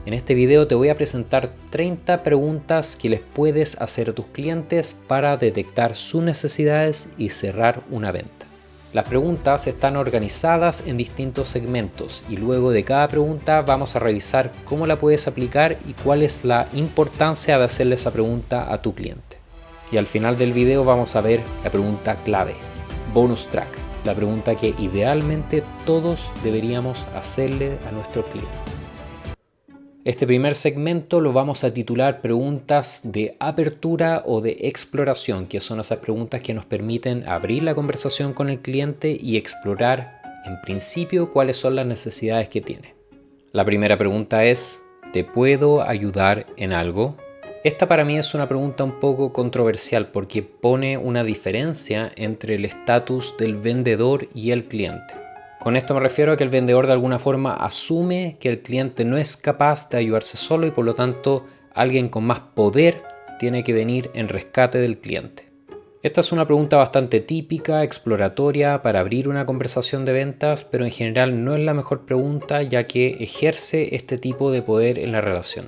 En este video te voy a presentar 30 preguntas que les puedes hacer a tus clientes para detectar sus necesidades y cerrar una venta. Las preguntas están organizadas en distintos segmentos y luego de cada pregunta vamos a revisar cómo la puedes aplicar y cuál es la importancia de hacerle esa pregunta a tu cliente. Y al final del video vamos a ver la pregunta clave, bonus track, la pregunta que idealmente todos deberíamos hacerle a nuestros clientes. Este primer segmento lo vamos a titular preguntas de apertura o de exploración, que son esas preguntas que nos permiten abrir la conversación con el cliente y explorar en principio cuáles son las necesidades que tiene. La primera pregunta es, ¿te puedo ayudar en algo? Esta para mí es una pregunta un poco controversial porque pone una diferencia entre el estatus del vendedor y el cliente. Con esto me refiero a que el vendedor de alguna forma asume que el cliente no es capaz de ayudarse solo y por lo tanto alguien con más poder tiene que venir en rescate del cliente. Esta es una pregunta bastante típica, exploratoria para abrir una conversación de ventas, pero en general no es la mejor pregunta ya que ejerce este tipo de poder en la relación.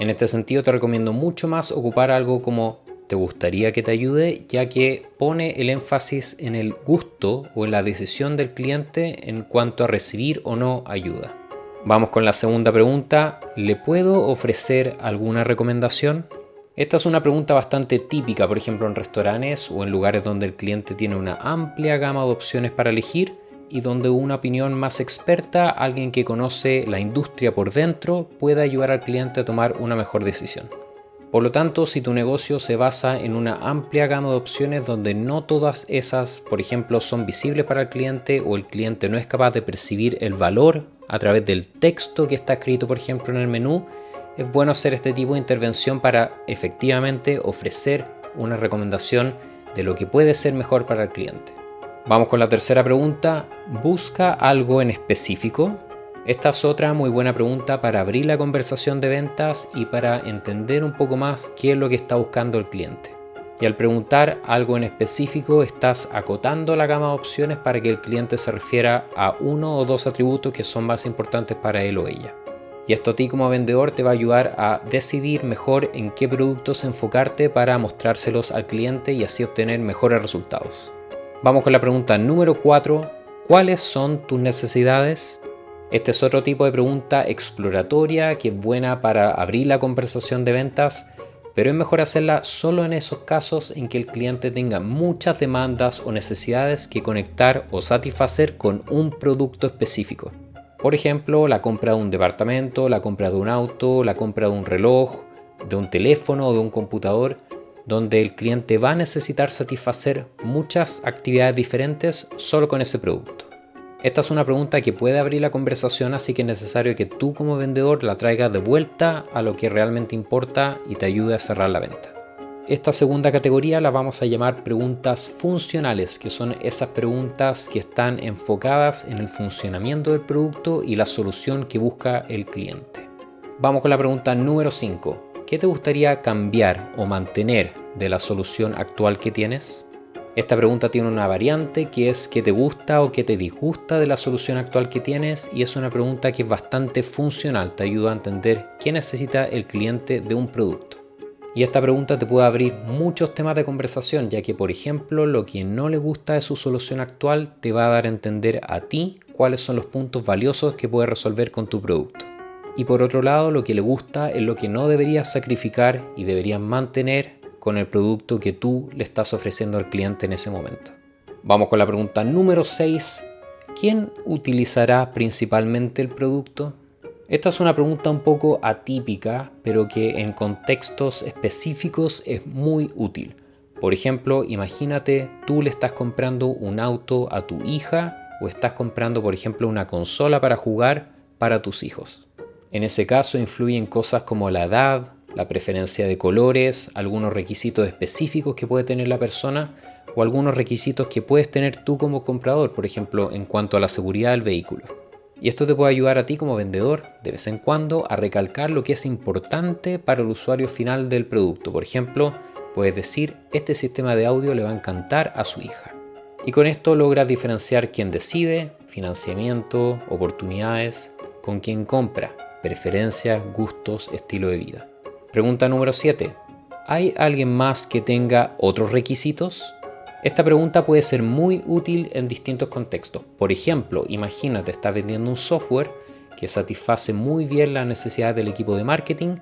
En este sentido te recomiendo mucho más ocupar algo como ¿te gustaría que te ayude? Ya que pone el énfasis en el gusto o en la decisión del cliente en cuanto a recibir o no ayuda. Vamos con la segunda pregunta. ¿Le puedo ofrecer alguna recomendación? Esta es una pregunta bastante típica, por ejemplo en restaurantes o en lugares donde el cliente tiene una amplia gama de opciones para elegir y donde una opinión más experta, alguien que conoce la industria por dentro, puede ayudar al cliente a tomar una mejor decisión. Por lo tanto, si tu negocio se basa en una amplia gama de opciones donde no todas esas, por ejemplo, son visibles para el cliente o el cliente no es capaz de percibir el valor a través del texto que está escrito, por ejemplo, en el menú, es bueno hacer este tipo de intervención para efectivamente ofrecer una recomendación de lo que puede ser mejor para el cliente. Vamos con la tercera pregunta. ¿Busca algo en específico? Esta es otra muy buena pregunta para abrir la conversación de ventas y para entender un poco más qué es lo que está buscando el cliente. Y al preguntar algo en específico, estás acotando la gama de opciones para que el cliente se refiera a uno o dos atributos que son más importantes para él o ella. Y esto a ti como vendedor te va a ayudar a decidir mejor en qué productos enfocarte para mostrárselos al cliente y así obtener mejores resultados. Vamos con la pregunta número 4. ¿Cuáles son tus necesidades? Este es otro tipo de pregunta exploratoria que es buena para abrir la conversación de ventas, pero es mejor hacerla solo en esos casos en que el cliente tenga muchas demandas o necesidades que conectar o satisfacer con un producto específico. Por ejemplo, la compra de un departamento, la compra de un auto, la compra de un reloj, de un teléfono o de un computador, donde el cliente va a necesitar satisfacer muchas actividades diferentes solo con ese producto. Esta es una pregunta que puede abrir la conversación, así que es necesario que tú como vendedor la traigas de vuelta a lo que realmente importa y te ayude a cerrar la venta. Esta segunda categoría la vamos a llamar preguntas funcionales, que son esas preguntas que están enfocadas en el funcionamiento del producto y la solución que busca el cliente. Vamos con la pregunta número 5. ¿Qué te gustaría cambiar o mantener de la solución actual que tienes? Esta pregunta tiene una variante que es ¿qué te gusta o qué te disgusta de la solución actual que tienes? Y es una pregunta que es bastante funcional, te ayuda a entender qué necesita el cliente de un producto. Y esta pregunta te puede abrir muchos temas de conversación, ya que por ejemplo lo que no le gusta de su solución actual te va a dar a entender a ti cuáles son los puntos valiosos que puedes resolver con tu producto. Y por otro lado, lo que le gusta es lo que no deberías sacrificar y deberías mantener con el producto que tú le estás ofreciendo al cliente en ese momento. Vamos con la pregunta número 6. ¿Quién utilizará principalmente el producto? Esta es una pregunta un poco atípica, pero que en contextos específicos es muy útil. Por ejemplo, imagínate tú le estás comprando un auto a tu hija o estás comprando, por ejemplo, una consola para jugar para tus hijos. En ese caso influyen cosas como la edad, la preferencia de colores, algunos requisitos específicos que puede tener la persona o algunos requisitos que puedes tener tú como comprador, por ejemplo, en cuanto a la seguridad del vehículo. Y esto te puede ayudar a ti como vendedor de vez en cuando a recalcar lo que es importante para el usuario final del producto. Por ejemplo, puedes decir, este sistema de audio le va a encantar a su hija. Y con esto logras diferenciar quién decide, financiamiento, oportunidades, con quién compra. preferencias, gustos, estilo de vida. Pregunta número 7. ¿Hay alguien más que tenga otros requisitos? Esta pregunta puede ser muy útil en distintos contextos. Por ejemplo, imagínate, estás vendiendo un software que satisface muy bien las necesidades del equipo de marketing,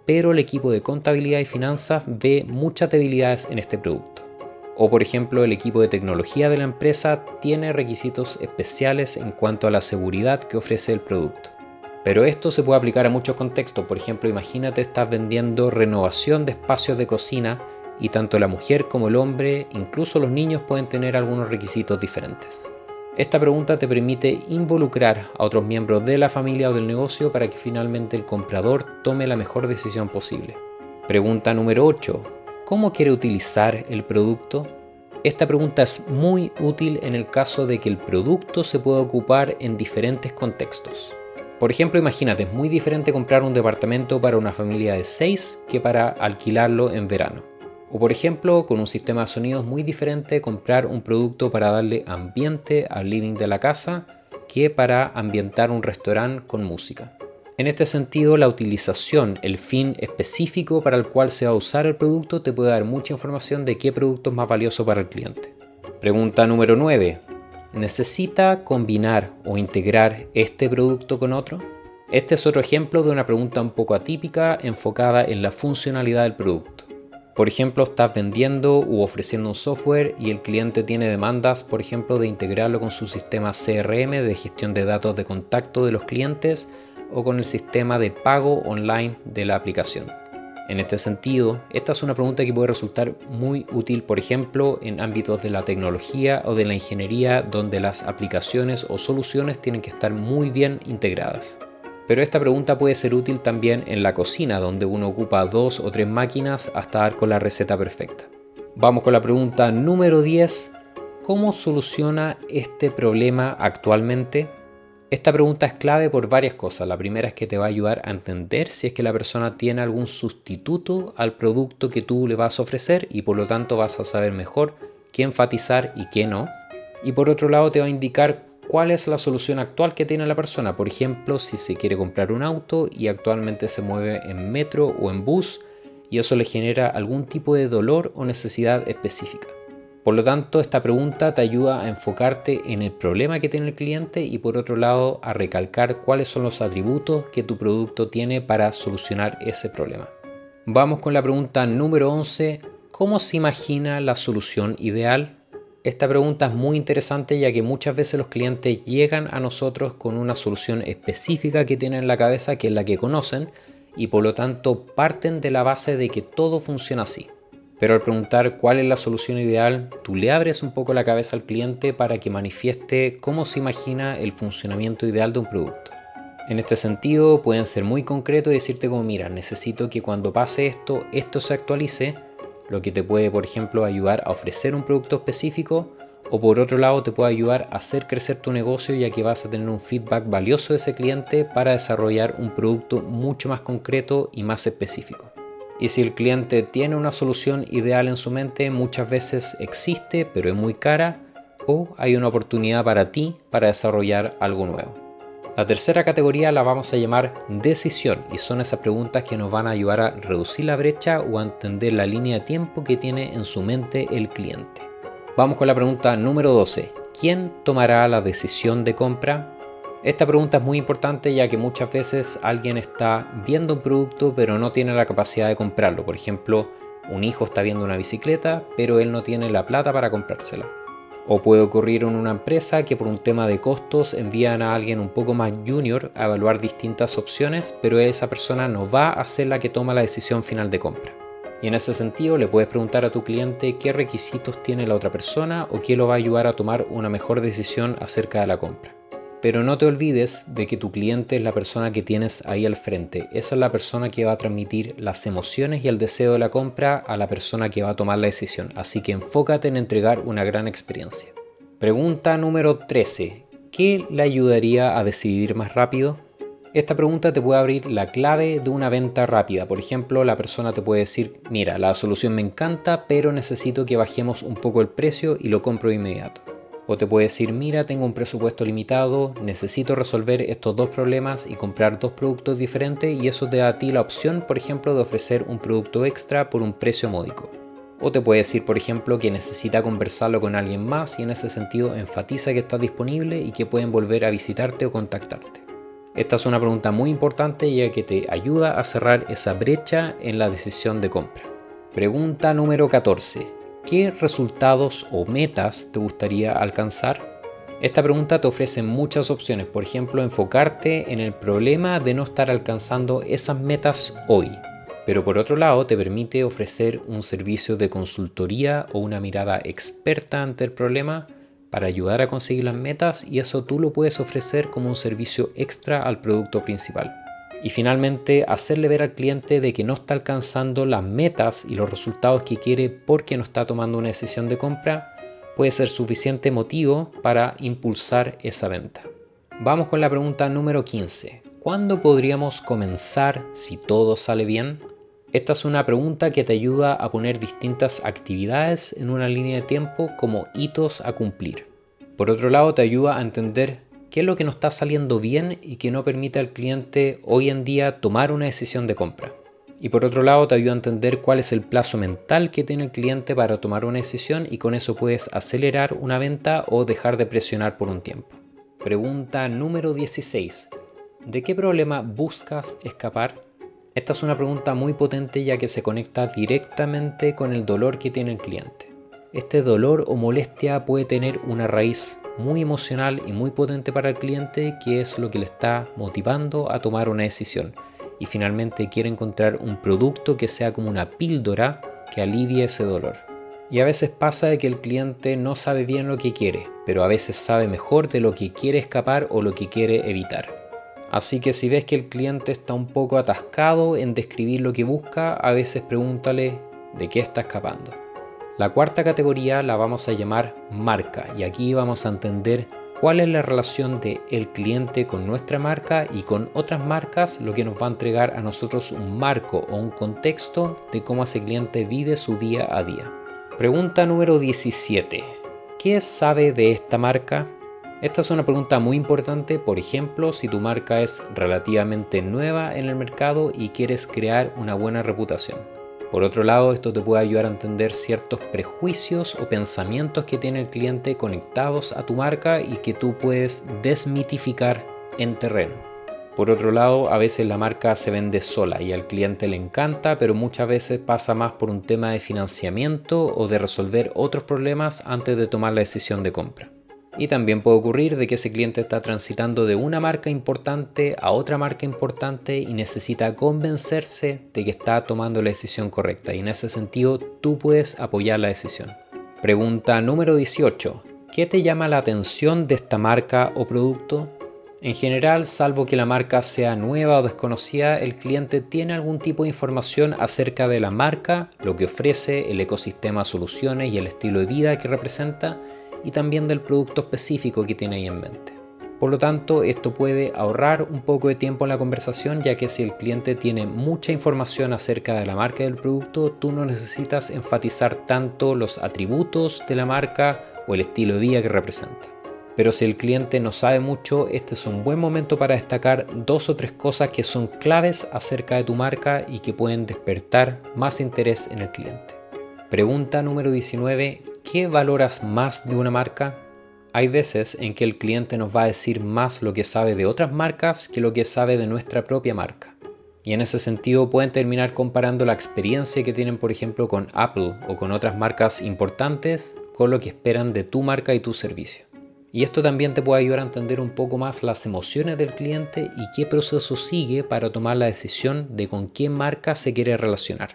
pero el equipo de contabilidad y finanzas ve muchas debilidades en este producto. O por ejemplo, el equipo de tecnología de la empresa tiene requisitos especiales en cuanto a la seguridad que ofrece el producto. Pero esto se puede aplicar a muchos contextos. Por ejemplo, imagínate estás vendiendo renovación de espacios de cocina y tanto la mujer como el hombre, incluso los niños, pueden tener algunos requisitos diferentes. Esta pregunta te permite involucrar a otros miembros de la familia o del negocio para que finalmente el comprador tome la mejor decisión posible. Pregunta número 8. ¿Cómo quiere utilizar el producto? Esta pregunta es muy útil en el caso de que el producto se pueda ocupar en diferentes contextos. Por ejemplo, imagínate, es muy diferente comprar un departamento para una familia de 6 que para alquilarlo en verano. O por ejemplo, con un sistema de sonido es muy diferente comprar un producto para darle ambiente al living de la casa que para ambientar un restaurante con música. En este sentido, la utilización, el fin específico para el cual se va a usar el producto te puede dar mucha información de qué producto es más valioso para el cliente. Pregunta número 9. ¿Necesita combinar o integrar este producto con otro? Este es otro ejemplo de una pregunta un poco atípica enfocada en la funcionalidad del producto. Por ejemplo, estás vendiendo u ofreciendo un software y el cliente tiene demandas, por ejemplo, de integrarlo con su sistema CRM de gestión de datos de contacto de los clientes o con el sistema de pago online de la aplicación. En este sentido, esta es una pregunta que puede resultar muy útil, por ejemplo, en ámbitos de la tecnología o de la ingeniería, donde las aplicaciones o soluciones tienen que estar muy bien integradas. Pero esta pregunta puede ser útil también en la cocina, donde uno ocupa 2 o 3 máquinas hasta dar con la receta perfecta. Vamos con la pregunta número 10. ¿Cómo soluciona este problema actualmente? Esta pregunta es clave por varias cosas. La primera es que te va a ayudar a entender si es que la persona tiene algún sustituto al producto que tú le vas a ofrecer y por lo tanto vas a saber mejor qué enfatizar y qué no. Y por otro lado te va a indicar cuál es la solución actual que tiene la persona. Por ejemplo, si se quiere comprar un auto y actualmente se mueve en metro o en bus y eso le genera algún tipo de dolor o necesidad específica. Por lo tanto, esta pregunta te ayuda a enfocarte en el problema que tiene el cliente y por otro lado a recalcar cuáles son los atributos que tu producto tiene para solucionar ese problema. Vamos con la pregunta número 11. ¿Cómo se imagina la solución ideal? Esta pregunta es muy interesante ya que muchas veces los clientes llegan a nosotros con una solución específica que tienen en la cabeza, que es la que conocen, y por lo tanto parten de la base de que todo funciona así. Pero al preguntar cuál es la solución ideal, tú le abres un poco la cabeza al cliente para que manifieste cómo se imagina el funcionamiento ideal de un producto. En este sentido, pueden ser muy concretos y decirte como, mira, necesito que cuando pase esto se actualice, lo que te puede, por ejemplo, ayudar a ofrecer un producto específico o por otro lado te puede ayudar a hacer crecer tu negocio ya que vas a tener un feedback valioso de ese cliente para desarrollar un producto mucho más concreto y más específico. Y si el cliente tiene una solución ideal en su mente, muchas veces existe pero es muy cara o hay una oportunidad para ti para desarrollar algo nuevo. La tercera categoría la vamos a llamar decisión y son esas preguntas que nos van a ayudar a reducir la brecha o a entender la línea de tiempo que tiene en su mente el cliente. Vamos con la pregunta número 12. ¿Quién tomará la decisión de compra? Esta pregunta es muy importante ya que muchas veces alguien está viendo un producto pero no tiene la capacidad de comprarlo. Por ejemplo, un hijo está viendo una bicicleta pero él no tiene la plata para comprársela. O puede ocurrir en una empresa que por un tema de costos envían a alguien un poco más junior a evaluar distintas opciones, pero esa persona no va a ser la que toma la decisión final de compra. Y en ese sentido le puedes preguntar a tu cliente qué requisitos tiene la otra persona o qué lo va a ayudar a tomar una mejor decisión acerca de la compra. Pero no te olvides de que tu cliente es la persona que tienes ahí al frente. Esa es la persona que va a transmitir las emociones y el deseo de la compra a la persona que va a tomar la decisión. Así que enfócate en entregar una gran experiencia. Pregunta número 13. ¿Qué le ayudaría a decidir más rápido? Esta pregunta te puede abrir la clave de una venta rápida. Por ejemplo, la persona te puede decir, mira, la solución me encanta, pero necesito que bajemos un poco el precio y lo compro de inmediato. O te puede decir, mira, tengo un presupuesto limitado, necesito resolver estos dos problemas y comprar dos productos diferentes, y eso te da a ti la opción, por ejemplo, de ofrecer un producto extra por un precio módico. O te puede decir, por ejemplo, que necesita conversarlo con alguien más y en ese sentido enfatiza que estás disponible y que pueden volver a visitarte o contactarte. Esta es una pregunta muy importante ya que te ayuda a cerrar esa brecha en la decisión de compra. Pregunta número 14. ¿Qué resultados o metas te gustaría alcanzar? Esta pregunta te ofrece muchas opciones, por ejemplo, enfocarte en el problema de no estar alcanzando esas metas hoy. Pero por otro lado, te permite ofrecer un servicio de consultoría o una mirada experta ante el problema para ayudar a conseguir las metas, y eso tú lo puedes ofrecer como un servicio extra al producto principal. Y finalmente, hacerle ver al cliente de que no está alcanzando las metas y los resultados que quiere porque no está tomando una decisión de compra puede ser suficiente motivo para impulsar esa venta. Vamos con la pregunta número 15. ¿Cuándo podríamos comenzar si todo sale bien? Esta es una pregunta que te ayuda a poner distintas actividades en una línea de tiempo como hitos a cumplir. Por otro lado, te ayuda a entender qué es lo que no está saliendo bien y que no permite al cliente hoy en día tomar una decisión de compra. Y por otro lado, te ayuda a entender cuál es el plazo mental que tiene el cliente para tomar una decisión, y con eso puedes acelerar una venta o dejar de presionar por un tiempo. Pregunta número 16. ¿De qué problema buscas escapar? Esta es una pregunta muy potente ya que se conecta directamente con el dolor que tiene el cliente. Este dolor o molestia puede tener una raíz muy emocional y muy potente para el cliente, que es lo que le está motivando a tomar una decisión. Y finalmente quiere encontrar un producto que sea como una píldora que alivie ese dolor. Y a veces pasa de que el cliente no sabe bien lo que quiere, pero a veces sabe mejor de lo que quiere escapar o lo que quiere evitar. Así que si ves que el cliente está un poco atascado en describir lo que busca, a veces pregúntale de qué está escapando. La cuarta categoría la vamos a llamar marca, y aquí vamos a entender cuál es la relación del cliente con nuestra marca y con otras marcas, lo que nos va a entregar a nosotros un marco o un contexto de cómo ese cliente vive su día a día. Pregunta número 17. ¿Qué sabe de esta marca? Esta es una pregunta muy importante, por ejemplo, si tu marca es relativamente nueva en el mercado y quieres crear una buena reputación. Por otro lado, esto te puede ayudar a entender ciertos prejuicios o pensamientos que tiene el cliente conectados a tu marca y que tú puedes desmitificar en terreno. Por otro lado, a veces la marca se vende sola y al cliente le encanta, pero muchas veces pasa más por un tema de financiamiento o de resolver otros problemas antes de tomar la decisión de compra. Y también puede ocurrir de que ese cliente está transitando de una marca importante a otra marca importante y necesita convencerse de que está tomando la decisión correcta, y en ese sentido tú puedes apoyar la decisión. Pregunta número 18. ¿Qué te llama la atención de esta marca o producto? En general, salvo que la marca sea nueva o desconocida, el cliente tiene algún tipo de información acerca de la marca, lo que ofrece, el ecosistema de soluciones y el estilo de vida que representa, y también del producto específico que tiene ahí en mente. Por lo tanto, esto puede ahorrar un poco de tiempo en la conversación, ya que si el cliente tiene mucha información acerca de la marca y del producto, tú no necesitas enfatizar tanto los atributos de la marca o el estilo de vida que representa. Pero si el cliente no sabe mucho, este es un buen momento para destacar 2 o 3 cosas que son claves acerca de tu marca y que pueden despertar más interés en el cliente. Pregunta número 19. ¿Qué valoras más de una marca? Hay veces en que el cliente nos va a decir más lo que sabe de otras marcas que lo que sabe de nuestra propia marca. Y en ese sentido pueden terminar comparando la experiencia que tienen, por ejemplo, con Apple o con otras marcas importantes con lo que esperan de tu marca y tu servicio. Y esto también te puede ayudar a entender un poco más las emociones del cliente y qué proceso sigue para tomar la decisión de con qué marca se quiere relacionar.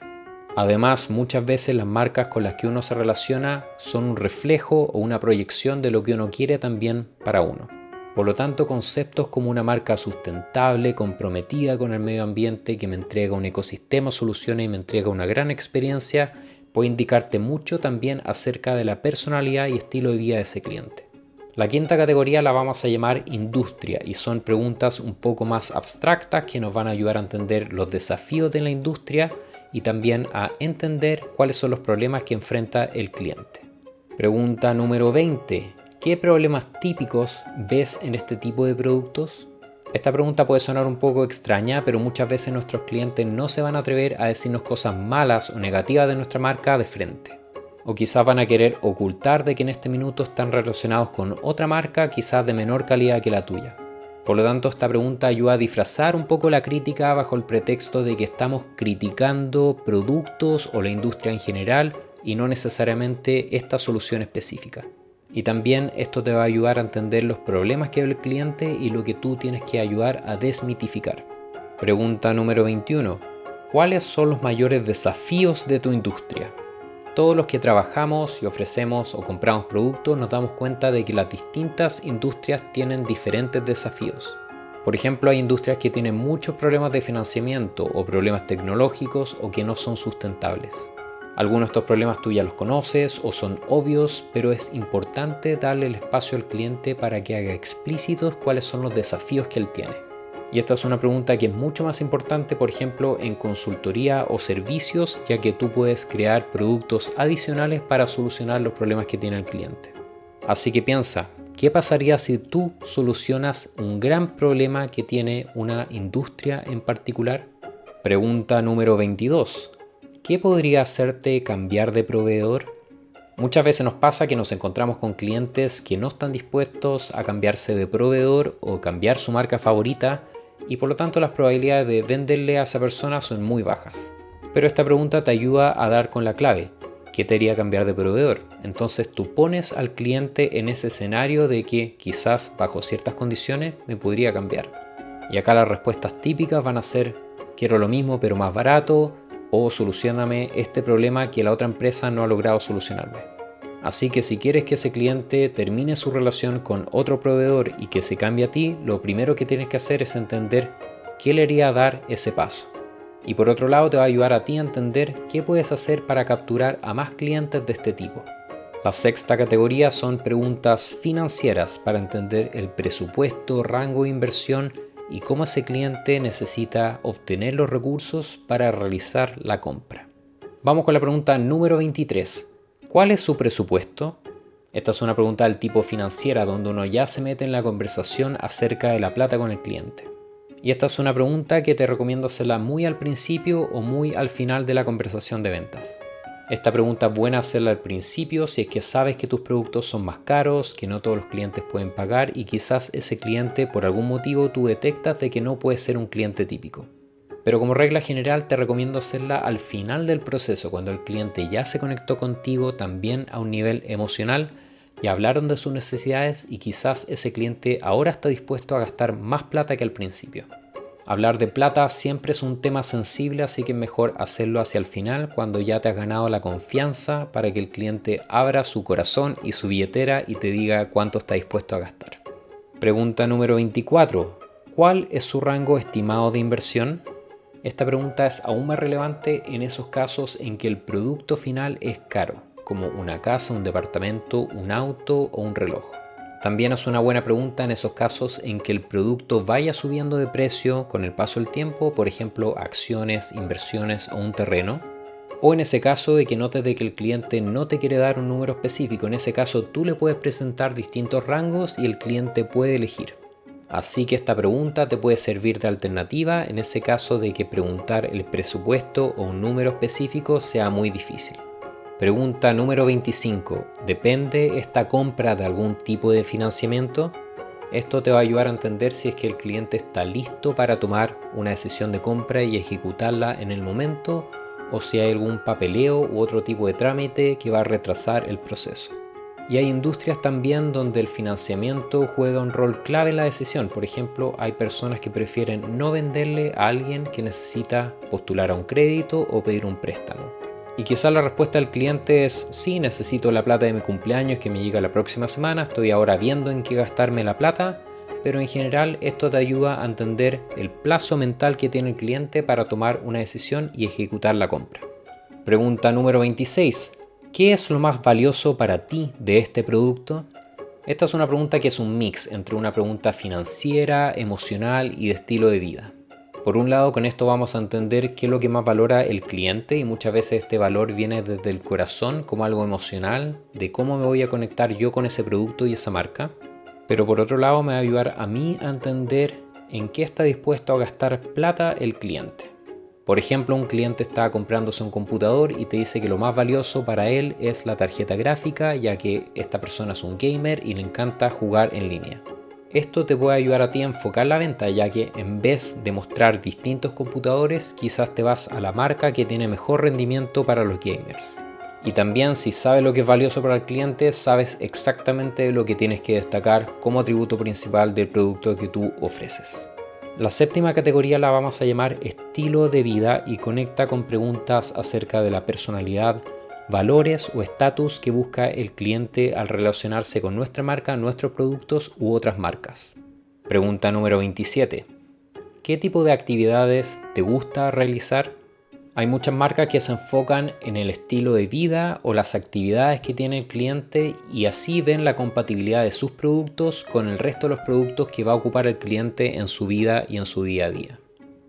Además, muchas veces las marcas con las que uno se relaciona son un reflejo o una proyección de lo que uno quiere también para uno. Por lo tanto, conceptos como una marca sustentable, comprometida con el medio ambiente, que me entrega un ecosistema de soluciones y me entrega una gran experiencia, puede indicarte mucho también acerca de la personalidad y estilo de vida de ese cliente. La quinta categoría la vamos a llamar industria, y son preguntas un poco más abstractas que nos van a ayudar a entender los desafíos de la industria y también a entender cuáles son los problemas que enfrenta el cliente. Pregunta número 20. ¿Qué problemas típicos ves en este tipo de productos? Esta pregunta puede sonar un poco extraña, pero muchas veces nuestros clientes no se van a atrever a decirnos cosas malas o negativas de nuestra marca de frente. O quizás van a querer ocultar de que en este minuto están relacionados con otra marca quizás de menor calidad que la tuya. Por lo tanto, esta pregunta ayuda a disfrazar un poco la crítica bajo el pretexto de que estamos criticando productos o la industria en general y no necesariamente esta solución específica. Y también esto te va a ayudar a entender los problemas que ve el cliente y lo que tú tienes que ayudar a desmitificar. Pregunta número 21. ¿Cuáles son los mayores desafíos de tu industria? Todos los que trabajamos y ofrecemos o compramos productos nos damos cuenta de que las distintas industrias tienen diferentes desafíos. Por ejemplo, hay industrias que tienen muchos problemas de financiamiento o problemas tecnológicos o que no son sustentables. Algunos de estos problemas tú ya los conoces o son obvios, pero es importante darle el espacio al cliente para que haga explícitos cuáles son los desafíos que él tiene. Y esta es una pregunta que es mucho más importante, por ejemplo, en consultoría o servicios, ya que tú puedes crear productos adicionales para solucionar los problemas que tiene el cliente. Así que piensa, ¿qué pasaría si tú solucionas un gran problema que tiene una industria en particular? Pregunta número 22. ¿Qué podría hacerte cambiar de proveedor? Muchas veces nos pasa que nos encontramos con clientes que no están dispuestos a cambiarse de proveedor o cambiar su marca favorita y por lo tanto las probabilidades de venderle a esa persona son muy bajas. Pero esta pregunta te ayuda a dar con la clave. ¿Qué te haría cambiar de proveedor? Entonces tú pones al cliente en ese escenario de que quizás bajo ciertas condiciones me podría cambiar. Y acá las respuestas típicas van a ser quiero lo mismo pero más barato, o solucióname este problema que la otra empresa no ha logrado solucionarme. Así que si quieres que ese cliente termine su relación con otro proveedor y que se cambie a ti, lo primero que tienes que hacer es entender qué le haría dar ese paso. Y por otro lado te va a ayudar a ti a entender qué puedes hacer para capturar a más clientes de este tipo. La sexta categoría son preguntas financieras para entender el presupuesto, rango de inversión y cómo ese cliente necesita obtener los recursos para realizar la compra. Vamos con la pregunta número 23. ¿Cuál es su presupuesto? Esta es una pregunta del tipo financiera donde uno ya se mete en la conversación acerca de la plata con el cliente. Y esta es una pregunta que te recomiendo hacerla muy al principio o muy al final de la conversación de ventas. Esta pregunta es buena hacerla al principio si es que sabes que tus productos son más caros, que no todos los clientes pueden pagar y quizás ese cliente por algún motivo tú detectas de que no puede ser un cliente típico. Pero como regla general te recomiendo hacerla al final del proceso, cuando el cliente ya se conectó contigo también a un nivel emocional y hablaron de sus necesidades y quizás ese cliente ahora está dispuesto a gastar más plata que al principio. Hablar de plata siempre es un tema sensible, así que es mejor hacerlo hacia el final cuando ya te has ganado la confianza para que el cliente abra su corazón y su billetera y te diga cuánto está dispuesto a gastar. Pregunta número 24. ¿Cuál es su rango estimado de inversión? Esta pregunta es aún más relevante en esos casos en que el producto final es caro, como una casa, un departamento, un auto o un reloj. También es una buena pregunta en esos casos en que el producto vaya subiendo de precio con el paso del tiempo, por ejemplo, acciones, inversiones o un terreno. O en ese caso de que notes de que el cliente no te quiere dar un número específico, en ese caso tú le puedes presentar distintos rangos y el cliente puede elegir. Así que esta pregunta te puede servir de alternativa en ese caso de que preguntar el presupuesto o un número específico sea muy difícil. Pregunta número 25. ¿Depende esta compra de algún tipo de financiamiento? Esto te va a ayudar a entender si es que el cliente está listo para tomar una decisión de compra y ejecutarla en el momento o si hay algún papeleo u otro tipo de trámite que va a retrasar el proceso. Y hay industrias también donde el financiamiento juega un rol clave en la decisión. Por ejemplo, hay personas que prefieren no venderle a alguien que necesita postular a un crédito o pedir un préstamo. Y quizás la respuesta del cliente es, sí, necesito la plata de mi cumpleaños que me llega la próxima semana, estoy ahora viendo en qué gastarme la plata, pero en general esto te ayuda a entender el plazo mental que tiene el cliente para tomar una decisión y ejecutar la compra. Pregunta número 26. ¿Qué es lo más valioso para ti de este producto? Esta es una pregunta que es un mix entre una pregunta financiera, emocional y de estilo de vida. Por un lado, con esto vamos a entender qué es lo que más valora el cliente y muchas veces este valor viene desde el corazón como algo emocional, de cómo me voy a conectar yo con ese producto y esa marca. Pero por otro lado me va a ayudar a mí a entender en qué está dispuesto a gastar plata el cliente. Por ejemplo, un cliente está comprándose un computador y te dice que lo más valioso para él es la tarjeta gráfica, ya que esta persona es un gamer y le encanta jugar en línea. Esto te puede ayudar a ti a enfocar la venta, ya que en vez de mostrar distintos computadores, quizás te vas a la marca que tiene mejor rendimiento para los gamers. Y también, si sabes lo que es valioso para el cliente, sabes exactamente lo que tienes que destacar como atributo principal del producto que tú ofreces. La séptima categoría la vamos a llamar estilo de vida y conecta con preguntas acerca de la personalidad, valores o estatus que busca el cliente al relacionarse con nuestra marca, nuestros productos u otras marcas. Pregunta número 27. ¿Qué tipo de actividades te gusta realizar? Hay muchas marcas que se enfocan en el estilo de vida o las actividades que tiene el cliente y así ven la compatibilidad de sus productos con el resto de los productos que va a ocupar el cliente en su vida y en su día a día.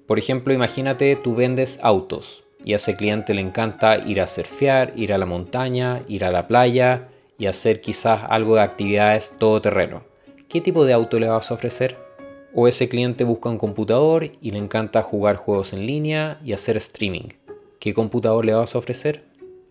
Por ejemplo, imagínate tú vendes autos y a ese cliente le encanta ir a surfear, ir a la montaña, ir a la playa y hacer quizás algo de actividades todoterreno. ¿Qué tipo de auto le vas a ofrecer? O ese cliente busca un computador y le encanta jugar juegos en línea y hacer streaming. ¿Qué computador le vas a ofrecer?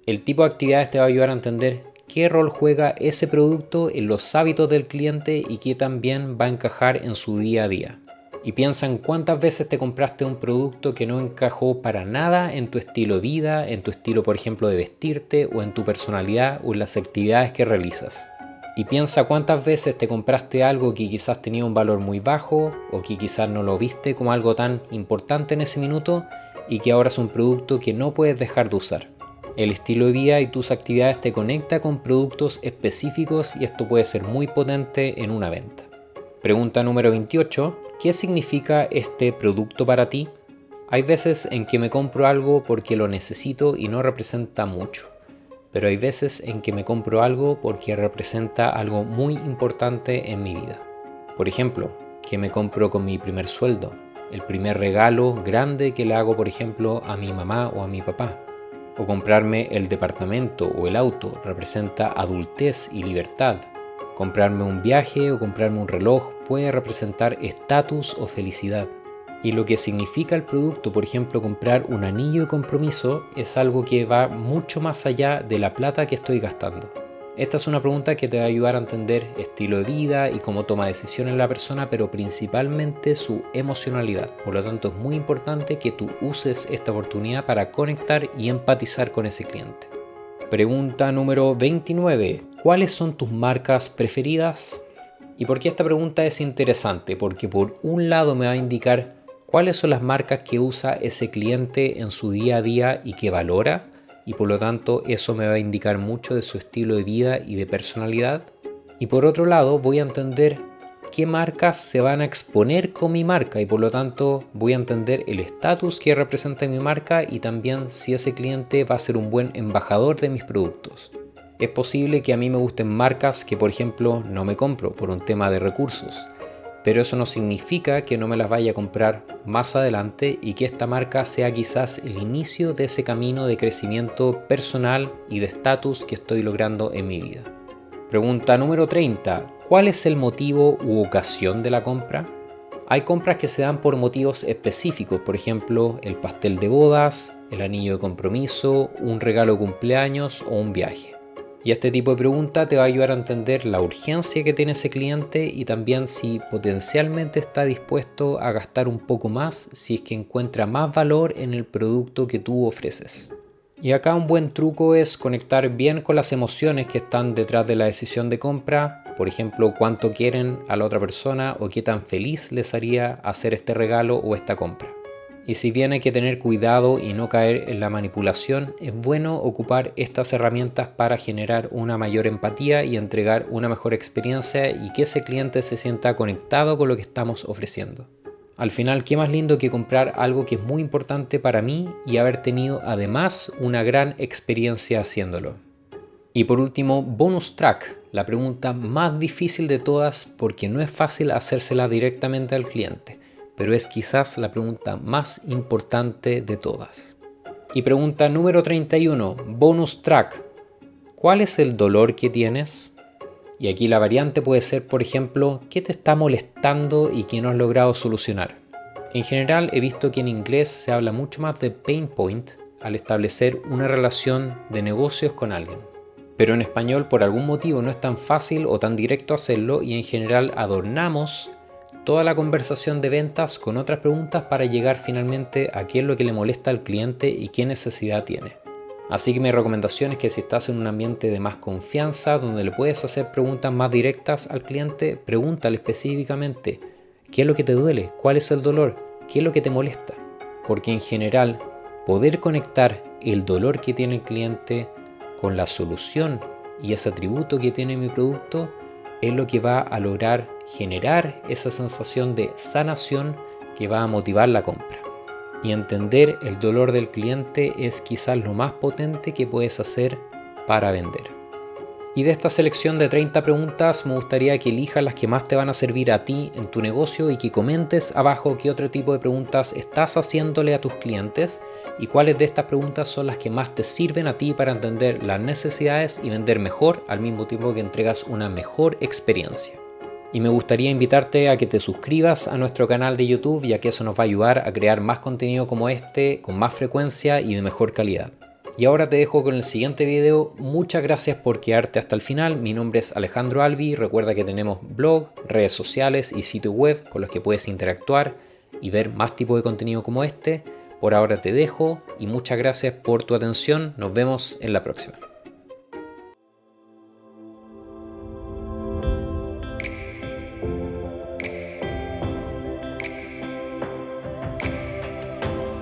El tipo de actividades te va a ayudar a entender qué rol juega ese producto en los hábitos del cliente y qué también va a encajar en su día a día. Y piensa en cuántas veces te compraste un producto que no encajó para nada en tu estilo de vida, en tu estilo, por ejemplo, de vestirte o en tu personalidad o en las actividades que realizas. Y piensa cuántas veces te compraste algo que quizás tenía un valor muy bajo o que quizás no lo viste como algo tan importante en ese minuto y que ahora es un producto que no puedes dejar de usar. El estilo de vida y tus actividades te conecta con productos específicos y esto puede ser muy potente en una venta. Pregunta número 28. ¿Qué significa este producto para ti? Hay veces en que me compro algo porque lo necesito y no representa mucho. Pero hay veces en que me compro algo porque representa algo muy importante en mi vida. Por ejemplo, que me compro con mi primer sueldo, el primer regalo grande que le hago, por ejemplo, a mi mamá o a mi papá. O comprarme el departamento o el auto representa adultez y libertad. Comprarme un viaje o comprarme un reloj puede representar estatus o felicidad. Y lo que significa el producto, por ejemplo, comprar un anillo de compromiso, es algo que va mucho más allá de la plata que estoy gastando. Esta es una pregunta que te va a ayudar a entender estilo de vida y cómo toma decisiones la persona, pero principalmente su emocionalidad. Por lo tanto, es muy importante que tú uses esta oportunidad para conectar y empatizar con ese cliente. Pregunta número 29. ¿Cuáles son tus marcas preferidas? ¿Y por qué esta pregunta es interesante? Porque por un lado me va a indicar cuáles son las marcas que usa ese cliente en su día a día y que valora, y por lo tanto eso me va a indicar mucho de su estilo de vida y de personalidad. Y por otro lado voy a entender qué marcas se van a exponer con mi marca y por lo tanto voy a entender el estatus que representa mi marca y también si ese cliente va a ser un buen embajador de mis productos. Es posible que a mí me gusten marcas que por ejemplo no me compro por un tema de recursos, pero eso no significa que no me las vaya a comprar más adelante y que esta marca sea quizás el inicio de ese camino de crecimiento personal y de estatus que estoy logrando en mi vida. Pregunta número 30. ¿Cuál es el motivo u ocasión de la compra? Hay compras que se dan por motivos específicos, por ejemplo, el pastel de bodas, el anillo de compromiso, un regalo de cumpleaños o un viaje. Y este tipo de pregunta te va a ayudar a entender la urgencia que tiene ese cliente y también si potencialmente está dispuesto a gastar un poco más si es que encuentra más valor en el producto que tú ofreces. Y acá un buen truco es conectar bien con las emociones que están detrás de la decisión de compra, por ejemplo, cuánto quieren a la otra persona o qué tan feliz les haría hacer este regalo o esta compra. Y si bien hay que tener cuidado y no caer en la manipulación, es bueno ocupar estas herramientas para generar una mayor empatía y entregar una mejor experiencia y que ese cliente se sienta conectado con lo que estamos ofreciendo. Al final, qué más lindo que comprar algo que es muy importante para mí y haber tenido además una gran experiencia haciéndolo. Y por último, bonus track, la pregunta más difícil de todas porque no es fácil hacérsela directamente al cliente. pero es quizás la pregunta más importante de todas. Y pregunta número 31, bonus track. ¿Cuál es el dolor que tienes? Y aquí la variante puede ser, por ejemplo, ¿qué te está molestando y que no has logrado solucionar? En general he visto que en inglés se habla mucho más de pain point al establecer una relación de negocios con alguien. Pero en español por algún motivo no es tan fácil o tan directo hacerlo y en general adornamos toda la conversación de ventas con otras preguntas para llegar finalmente a qué es lo que le molesta al cliente y qué necesidad tiene. Así que mi recomendación es que si estás en un ambiente de más confianza, donde le puedes hacer preguntas más directas al cliente, pregúntale específicamente qué es lo que te duele, cuál es el dolor, qué es lo que te molesta. Porque en general, poder conectar el dolor que tiene el cliente con la solución y ese atributo que tiene mi producto es lo que va a lograr generar esa sensación de sanación que va a motivar la compra. Y entender el dolor del cliente es quizás lo más potente que puedes hacer para vender. Y de esta selección de 30 preguntas me gustaría que elijas las que más te van a servir a ti en tu negocio y que comentes abajo qué otro tipo de preguntas estás haciéndole a tus clientes y cuáles de estas preguntas son las que más te sirven a ti para entender las necesidades y vender mejor al mismo tiempo que entregas una mejor experiencia. Y me gustaría invitarte a que te suscribas a nuestro canal de YouTube, ya que eso nos va a ayudar a crear más contenido como este, con más frecuencia y de mejor calidad. Y ahora te dejo con el siguiente video. Muchas gracias por quedarte hasta el final. Mi nombre es Alejandro Albi. Recuerda que tenemos blog, redes sociales y sitio web con los que puedes interactuar y ver más tipos de contenido como este. Por ahora te dejo y muchas gracias por tu atención. Nos vemos en la próxima.